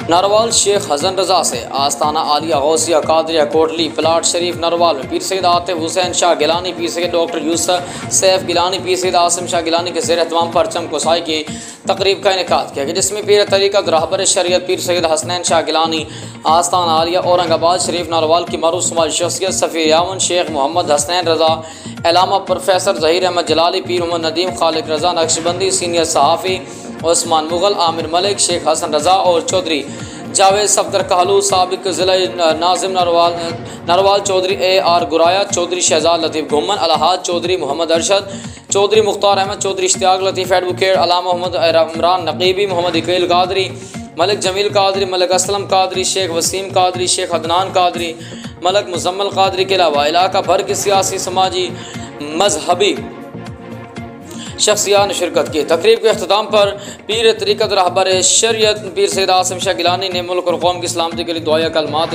नरवाल शेख हसन रजा से आस्ताना आलिया गौसिया कादरिया कोटली प्लाट शरीफ नरवाल में पीर सैयद आतिफ हुसैन शाह गिलानी, पीर सैयद डॉक्टर यूसुफ सैफ गिलानी, पीर सैयद आसिम शाह गिलानी के ज़ेर एहतमाम परचम कुसाई की तकरीब का इनेकाद किया गया, जिसमें पीर तरीक़त रहबर शरीयत पीर सैयद हसनैन शाह गिलानी आस्ताना आलिया औरंगाबाद शरीफ नरवाल की मरूफ शुमार शख्सियत सफ़ी यामन शेख मोहम्मद हसनैन रजा, अलामा प्रोफेसर ज़हीर अहमद जलाली, पीर मोहम्मद नदीम खालिक रजा नक्शबंदी, सीनियर सहाफ़ी उस्मान मुग़ल, आमिर मलिक, शेख हसन रजा और चौधरी जावेद सफदर कहलू, साबिक ज़िला नाजिम नरवाल चौधरी AR गुराया, चौधरी शहजाद लतीफ़ घुमन, अलहाज चौधरी मोहम्मद अरशद, चौधरी मुख्तार अहमद, चौधरी इश्तियाक लतीफ़ एडवोकेट, अलामा मोहम्मद इमरान नकीबी, मोहम्मद इकबाल कादरी, मलिक जमील कादरी, मलिक असलम कादरी, शेख वसीम कादरी, शेख अदनान कादरी, मलिक मुजम्मल कादरी के अलावा इलाका भर की सियासी समाजी मजहबी शख्सियात ने शिरकत की। तकरीब के अख्ताम पर पीर तरीक़त रहबर शरीयत पीर सैयद आसिम शाह गिलानी ने मुल्क और कौम की सलामती के लिए दुआया कलमात